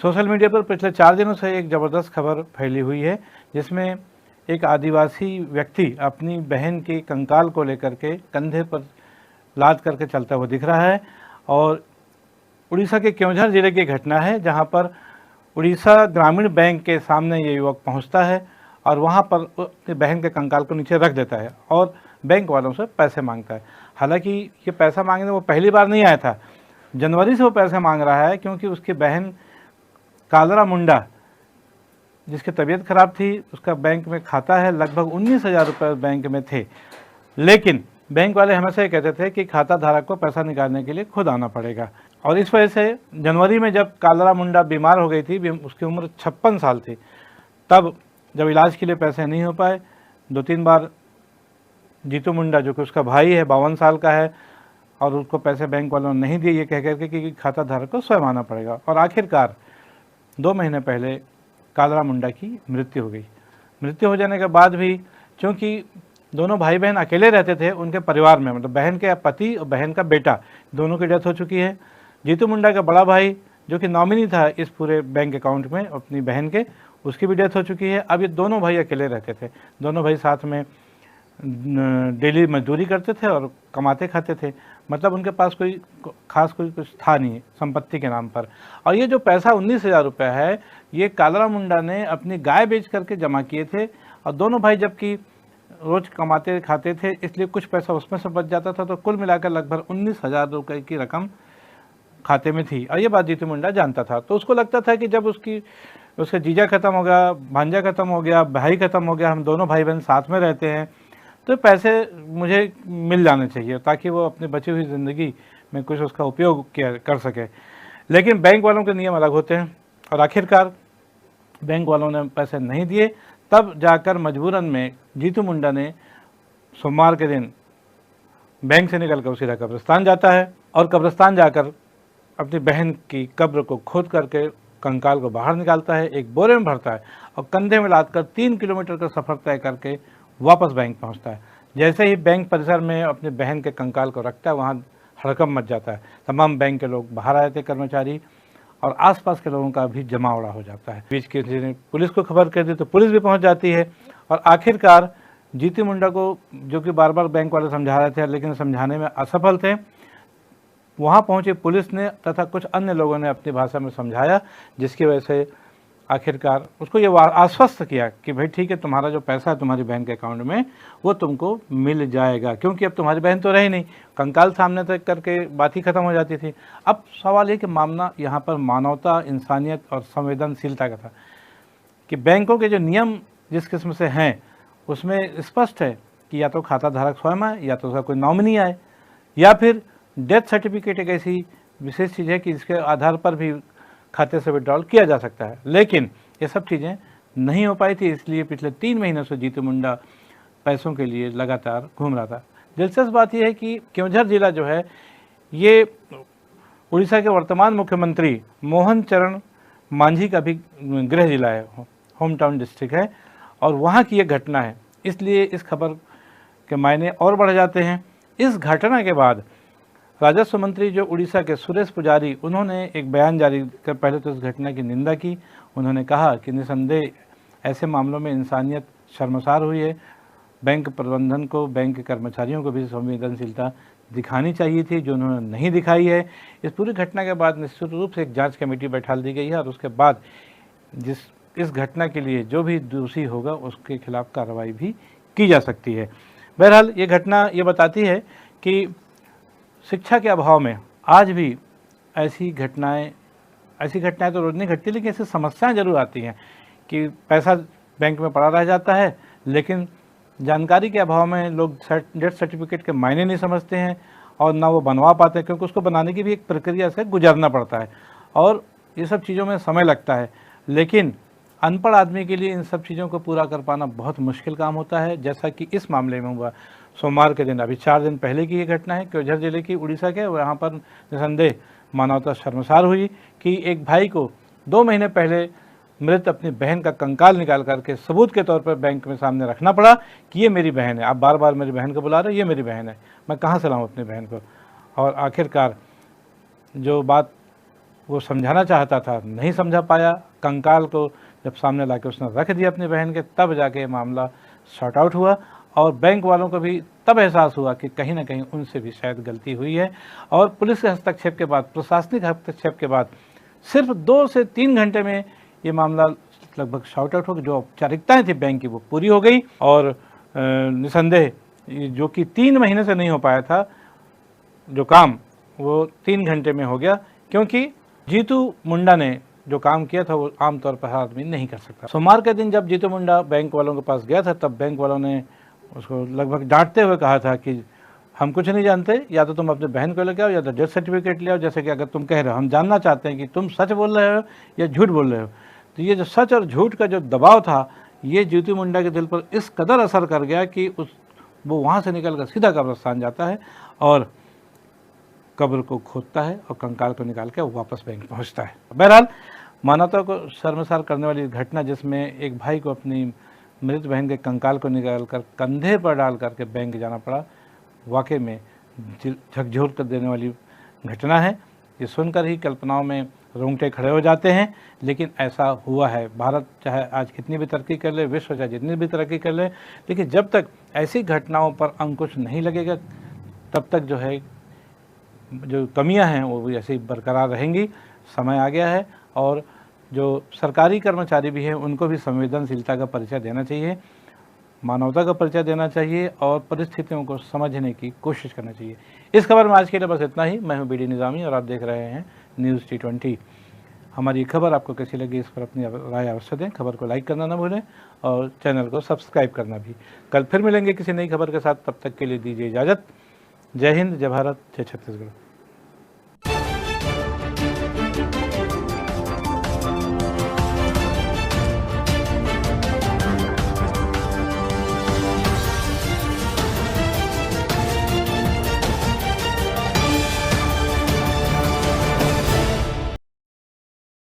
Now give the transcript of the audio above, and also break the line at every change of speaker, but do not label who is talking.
Social media पर पिछले 4 दिनों से एक ज़बरदस्त खबर फैली हुई है, जिसमें एक आदिवासी व्यक्ति अपनी बहन के कंकाल को लेकर के कंधे पर लाद करके चलता हुआ दिख रहा है। और उड़ीसा के केओंझर जिले की घटना है, जहां पर उड़ीसा ग्रामीण बैंक के सामने ये युवक पहुंचता है और वहां पर अपनी बहन के कंकाल को नीचे रख देता है और बैंक वालों से पैसे मांगता है। हालांकि ये पैसा मांगने वो पहली बार नहीं आया था, जनवरी से वो पैसे मांग रहा है, क्योंकि उसकी बहन कालरा मुंडा, जिसकी तबीयत खराब थी, उसका बैंक में खाता है, लगभग 19,000 रुपये बैंक में थे। लेकिन बैंक वाले हमेशा ये कहते थे कि खाता धारक को पैसा निकालने के लिए खुद आना पड़ेगा। और इस वजह से जनवरी में जब कालरा मुंडा बीमार हो गई थी, उसकी उम्र 56 साल थी, तब जब इलाज के लिए पैसे नहीं हो पाए, 2-3 बार जीतू मुंडा, जो कि उसका भाई है, 52 साल का है, और उसको पैसे बैंक वालों ने नहीं दिए, ये कह करके कि खाता धारक को स्वयं आना पड़ेगा। और आखिरकार 2 महीने पहले कालरा मुंडा की मृत्यु हो गई। मृत्यु हो जाने के बाद भी, चूँकि दोनों भाई बहन अकेले रहते थे, उनके परिवार में, मतलब बहन के पति और बहन का बेटा, दोनों की डेथ हो चुकी है। जीतू मुंडा का बड़ा भाई, जो कि नॉमिनी था इस पूरे बैंक अकाउंट में अपनी बहन के, उसकी भी डेथ हो चुकी है। अब ये दोनों भाई अकेले रहते थे। दोनों भाई साथ में डेली मजदूरी करते थे और कमाते खाते थे, मतलब उनके पास कोई खास कुछ था नहीं संपत्ति के नाम पर। और ये जो पैसा 19,000 रुपये है, ये कालरा मुंडा ने अपनी गाय बेच करके जमा किए थे। और दोनों भाई जबकि रोज कमाते खाते थे, इसलिए कुछ पैसा उसमें से बच जाता था, तो कुल मिलाकर लगभग 19,000 रुपये की रकम खाते में थी। और ये बात जीतू मुंडा जानता था। तो उसको लगता था कि जब उसके जीजा खत्म हो गया, भांजा खत्म हो गया, भाई खत्म हो गया, हम दोनों भाई बहन साथ में रहते हैं, तो पैसे मुझे मिल जाने चाहिए ताकि वो अपनी बची हुई ज़िंदगी में कुछ उसका उपयोग कर सके। लेकिन बैंक वालों के नियम अलग होते हैं, और आखिरकार बैंक वालों ने पैसे नहीं दिए। तब जाकर मजबूरन में जीतू मुंडा ने सोमवार के दिन बैंक से निकलकर सीधा कब्रिस्तान जाता है और कब्रिस्तान जाकर अपनी बहन की कब्र को खोद करके कंकाल को बाहर निकालता है, एक बोरे में भरता है और कंधे में लादकर 3 किलोमीटर का सफ़र तय करके वापस बैंक पहुंचता है। जैसे ही बैंक परिसर में अपनी बहन के कंकाल को रखता है, वहाँ हड़कंप मच जाता है। तमाम बैंक के लोग बाहर आए थे, कर्मचारी, और आसपास के लोगों का भी जमावड़ा हो जाता है। बीच किसी ने पुलिस को खबर कर दी तो पुलिस भी पहुंच जाती है। और आखिरकार जीतू मुंडा को, जो कि बार बार बैंक वाले समझा रहे थे लेकिन समझाने में असफल थे, वहाँ पहुँची पुलिस ने तथा कुछ अन्य लोगों ने अपनी भाषा में समझाया, जिसकी वजह से आखिरकार उसको ये आश्वस्त किया कि भाई ठीक है, तुम्हारा जो पैसा है तुम्हारी बहन के अकाउंट में, वो तुमको मिल जाएगा, क्योंकि अब तुम्हारी बहन तो रही नहीं, कंकाल सामने तक करके बात ही खत्म हो जाती थी। अब सवाल ये कि मामला यहाँ पर मानवता, इंसानियत और संवेदनशीलता का था कि बैंकों के जो नियम जिस किस्म से हैं, उसमें स्पष्ट है कि या तो खाता धारक स्वयं आए, या तो उसका कोई नॉमिनी आए, या फिर डेथ सर्टिफिकेट एक ऐसी विशेष चीज़ है कि इसके आधार पर भी खाते से विड्रॉल किया जा सकता है। लेकिन ये सब चीज़ें नहीं हो पाई थी, इसलिए पिछले 3 महीनों से जीतू मुंडा पैसों के लिए लगातार घूम रहा था। दिलचस्प बात यह है कि केओंझर जिला जो है, ये उड़ीसा के वर्तमान मुख्यमंत्री मोहन चरण मांझी का भी गृह जिला है, होम टाउन डिस्ट्रिक्ट है, और वहाँ की ये घटना है, इसलिए इस खबर के मायने और बढ़ जाते हैं। इस घटना के बाद राजस्व मंत्री जो उड़ीसा के सुरेश पुजारी, उन्होंने एक बयान जारी कर पहले तो इस घटना की निंदा की। उन्होंने कहा कि निसंदेह ऐसे मामलों में इंसानियत शर्मसार हुई है, बैंक प्रबंधन को, बैंक के कर्मचारियों को भी संवेदनशीलता दिखानी चाहिए थी, जो उन्होंने नहीं दिखाई है। इस पूरी घटना के बाद निश्चित रूप से एक जांच कमेटी बैठा दी गई है, और उसके बाद इस घटना के लिए जो भी दोषी होगा उसके खिलाफ कार्रवाई भी की जा सकती है। बहरहाल ये घटना ये बताती है कि शिक्षा के अभाव में आज भी ऐसी घटनाएं तो रोज नहीं घटती, लेकिन ऐसी समस्याएं जरूर आती हैं कि पैसा बैंक में पड़ा रह जाता है, लेकिन जानकारी के अभाव में लोग डेथ सर्टिफिकेट के मायने नहीं समझते हैं और ना वो बनवा पाते हैं, क्योंकि उसको बनाने की भी एक प्रक्रिया से गुजरना पड़ता है और ये सब चीज़ों में समय लगता है। लेकिन अनपढ़ आदमी के लिए इन सब चीज़ों को पूरा कर पाना बहुत मुश्किल काम होता है, जैसा कि इस मामले में हुआ सोमवार के दिन। अभी 4 दिन पहले की ये घटना है, केओंझर जिले की, उड़ीसा के। यहाँ पर निसंदेह मानवता शर्मसार हुई कि एक भाई को 2 महीने पहले मृत अपनी बहन का कंकाल निकाल करके सबूत के तौर पर बैंक में सामने रखना पड़ा कि ये मेरी बहन है, आप बार बार मेरी बहन को बुला रहे हो, ये मेरी बहन है, मैं कहाँ से लाऊँ अपनी बहन को। और आखिरकार जो बात वो समझाना चाहता था, नहीं समझा पाया। कंकाल को जब सामने लाके उसने रख दिया अपनी बहन के, तब जाके मामला सॉर्ट आउट हुआ और बैंक वालों को भी तब एहसास हुआ कि कहीं ना कहीं उनसे भी शायद गलती हुई है। और पुलिस के हस्तक्षेप के बाद, प्रशासनिक हस्तक्षेप के बाद सिर्फ 2 से 3 घंटे में ये मामला लगभग सॉर्ट आउट हो गया। जो औपचारिकताएँ थी बैंक की वो पूरी हो गई और निसंदेह जो कि 3 महीने से नहीं हो पाया था जो काम, वो 3 घंटे में हो गया, क्योंकि जीतू मुंडा ने जो काम किया था वो आमतौर पर हर आदमी नहीं कर सकता। सोमवार के दिन जब जीतू मुंडा बैंक वालों के पास गया था, तब बैंक वालों ने उसको लगभग डांटते हुए कहा था कि हम कुछ नहीं जानते, या तो तुम अपने बहन को लेके आओ या तो डेथ सर्टिफिकेट ले आओ। जैसे कि अगर तुम कह रहे हो, हम जानना चाहते हैं कि तुम सच बोल रहे हो या झूठ बोल रहे हो। तो ये जो सच और झूठ का जो दबाव था, ये जीतू मुंडा के दिल पर इस कदर असर कर गया कि वो वहाँ से निकल कर सीधा कब्रिस्तान जाता है और कब्र को खोदता है और कंकाल को निकाल के वापस बैंक पहुँचता है। बहरहाल मानवता को शर्मसार करने वाली घटना, जिसमें एक भाई को अपनी मृत बहन के कंकाल को निकालकर कंधे पर डाल करके बैंक जाना पड़ा, वाकई में झकझोर कर देने वाली घटना है। ये सुनकर ही कल्पनाओं में रोंगटे खड़े हो जाते हैं, लेकिन ऐसा हुआ है। भारत चाहे आज कितनी भी तरक्की कर ले, विश्व चाहे जितनी भी तरक्की कर ले, लेकिन जब तक ऐसी घटनाओं पर अंकुश नहीं लगेगा, तब तक जो है जो कमियां हैं वो भी ऐसे ही बरकरार रहेंगी। समय आ गया है और जो सरकारी कर्मचारी भी हैं उनको भी संवेदनशीलता का परिचय देना चाहिए, मानवता का परिचय देना चाहिए और परिस्थितियों को समझने की कोशिश करना चाहिए। इस खबर में आज के लिए बस इतना ही। मैं हूं बीडी निज़ामी और आप देख रहे हैं न्यूज़ T20। हमारी खबर आपको कैसी लगी, इस पर अपनी राय अवश्य दें। खबर को लाइक करना ना भूलें और चैनल को सब्सक्राइब करना भी। कल फिर मिलेंगे किसी नई खबर के साथ, तब तक के लिए दीजिए इजाज़त। जय हिंद, जय भारत, जय छत्तीसगढ़।